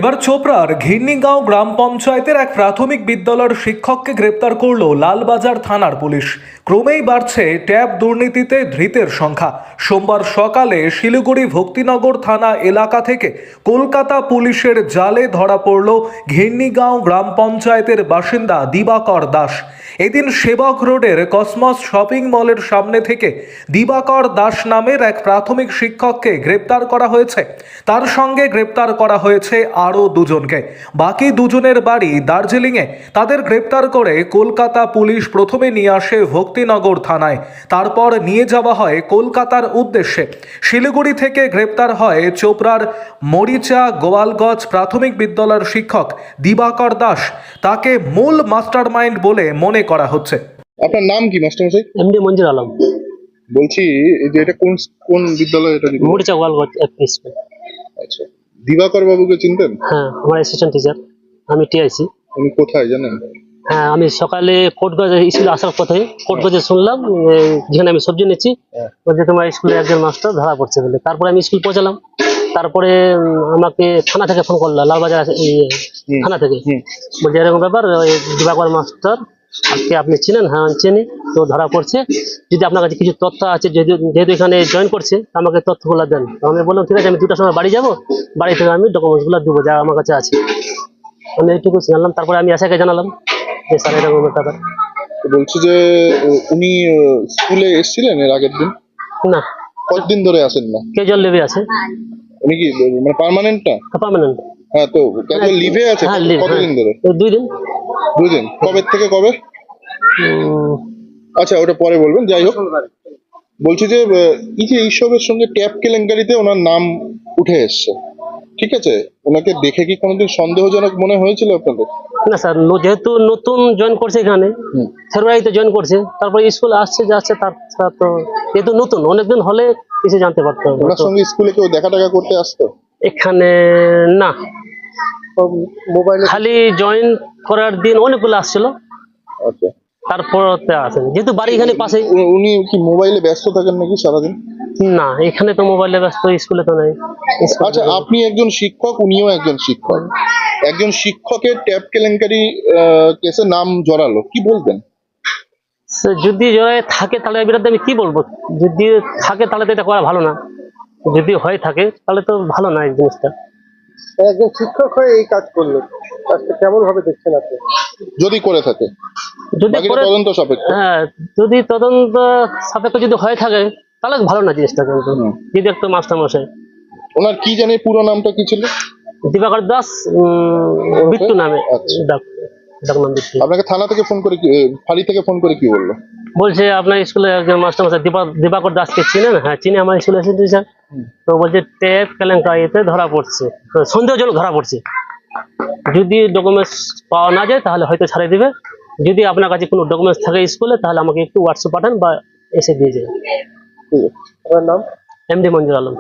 এবার চোপড়ার ঘিরনিগাঁও গ্রাম পঞ্চায়েতের এক প্রাথমিক বিদ্যালয়ের শিক্ষককে গ্রেপ্তার করল লালবাজার থানার পুলিশ। ক্রমেই বাড়ছে ট্যাব দুর্নীতিতে ধৃতের সংখ্যা। সোমবার সকালে শিলিগুড়ি ভক্তিনগর থানা এলাকা থেকে কলকাতা পুলিশের জালে ধরা পড়ল ঘিরনিগাঁও গ্রাম পঞ্চায়েতের বাসিন্দা দিবাকর দাস। এদিন সেবক রোডের কসমস শপিং মলের সামনে থেকে দিবাকর দাস নামের এক প্রাথমিক শিক্ষককে গ্রেপ্তার করা হয়েছে। তার সঙ্গে গ্রেপ্তার করা হয়েছে আরও দুজনকে। বাকি দুজনের বাড়ি দার্জিলিংয়ে। তাদের গ্রেপ্তার করে কলকাতা পুলিশ প্রথমে নিয়ে আসে ভক্তিনগর থানায়, তারপর নিয়ে যাওয়া হয় কলকাতার উদ্দেশ্যে। শিলিগুড়ি থেকে গ্রেপ্তার হয় চোপড়ার মরিচা গোয়ালগঞ্জ প্রাথমিক বিদ্যালয়ের শিক্ষক দিবাকর দাস। তাকে মূল মাস্টারমাইন্ড বলে মনে করা হচ্ছে। আপনার নাম কি মাস্টারমশাই? এমডি মঞ্জুর আলম। বলছি এই যে এটা কোন কোন বিদ্যালয় এটা? মরিচা গোয়ালগঞ্জ এফপি স্কুল। আচ্ছা, দিবাকর বাবুকে চিনতেন? হ্যাঁ, আমার অ্যাসিস্ট্যান্ট টিচার, আমি টিআইসি। উনি কোথায় জানেন? হ্যাঁ, আমি সকালে কোটগঞ্জে স্কুলে আসার পথে কোটগঞ্জে শুনলাম যেখানে আমি সবজি নিচ্ছি, বলছে তোমার স্কুলে একজন মাস্টার ধরা পড়ছে বলে। তারপরে আমি স্কুল পৌঁছালাম। তারপরে আমাকে থানা থেকে ফোন করলো, লালবাজার থানা থেকে। বলছে এরকম ব্যাপার, দিবাকর মাস্টার আজকে আপনি চিনেন? হ্যাঁ চিনি। তো ধরা পড়ছে, যদি আপনার কাছে কিছু তথ্য আছে, যেহেতু এখানে জয়েন করছে, আমাকে তথ্যগুলো দেন। তো আমি বললাম ঠিক আছে, আমি 2টার সময় বাড়ি যাবো, বাড়ি থেকে আমি ডকুমেন্টসগুলো দেবো যা আমার কাছে আছে। আমি এইটুকু জানলাম। তারপরে আমি আশাকে জানালাম যে স্যার এরকম ব্যাপার। বলছি যে উনি স্কুলে এসেছিলেন এর আগের দিন? না। কতদিন ধরে আসেন না? ক্যাজুয়াল লিভে আছে। উনি কি মানে পার্মানেন্ট না? পার্মানেন্ট। হ্যাঁ, তো ক্যাজুয়াল লিভে আছে। হ্যাঁ, লিভ। কতদিন ধরে? 2 দিন। 2 দিন? কবে থেকে কবে? আচ্ছা, ওটা পরে বলবেন। যাই হোক, বলছি যে এই যে এইসবের সঙ্গে ট্যাব কেলেঙ্কারিতে ওনার নাম উঠে এসছে, ঠিক আছে? ওনাকে দেখে কি কোনোদিন সন্দেহজনক মনে হয়েছিল আপনাদের? না স্যার, যেহেতু নতুন জয়েন করছে এখানে, ফেব্রুয়ারিতে জয়েন করছে, তারপর স্কুল আসছে যাচ্ছে, তার তো যেহেতু নতুন, অনেকদিন হলে কিছু জানতে পারতো। ওনার সঙ্গে স্কুলে কেউ দেখা টাকা করতে আসতো? এখানে না, মোবাইলে খালি জয়েন করার দিন অনেকগুলো আসছিল। আচ্ছা, তারপর আসেন, যেহেতু বাড়ি এখানে পাশে। উনি কি মোবাইলে ব্যস্ত থাকেন নাকি সারাদিন? না, এখানে তো মোবাইলে ব্যস্ত, স্কুলে তো নাই। আচ্ছা, আপনি একজন শিক্ষক, উনিও একজন শিক্ষক। একজন শিক্ষকের ট্যাব কেলেঙ্কারি কেসে নাম জড়ালো, কি বলবেন? যদি জয় থাকে তাহলে এর বিরুদ্ধে আমি কি বলবো? যদি থাকে তাহলে তো এটা করা ভালো না, যদি হয়ে থাকে তাহলে তো ভালো না এই জিনিসটা। একজন শিক্ষক হয়ে এই কাজ করলো, কাজটা কেমন ভাবে দেখছেন আপনি? যদি করে থাকে, যদি তদন্ত সাপেক্ষ। হ্যাঁ, যদি তদন্ত সাপেক্ষ যদি হয়ে থাকে তাহলে ভালো না জিনিসটা। কিন্তু যদি একটা মাস্টার মশাই, ওনার কি জানি পুরো নামটা কি ছিল? দিবাকর দাস, বিট্টু নামে। আপনাকে থানা থেকে ফোন করে ফাঁড়ি থেকে ফোন করে কি বললো? বলছে আপনার স্কুলে একজন মাস্টার মশাই দিবাকর দাসকে চিনেন? হ্যাঁ চিনি, আমার স্কুলে এসে টিচার। তো বলছে ট্যাব কেলেঙ্কারিতে ধরা পড়ছে, সন্দেহজনক ধরা পড়ছে। যদি ডকুমেন্টস পাওয়া না যায় তাহলে হয়তো ছাড়িয়ে দিবে। যদি আপনার কাছে কোনো ডকুমেন্টস থাকে স্কুলে তাহলে আমাকে একটু হোয়াটসঅ্যাপ পাঠান বা এসে দিয়ে যাবেন। আপনার নাম? এমডি মঞ্জুর আলম।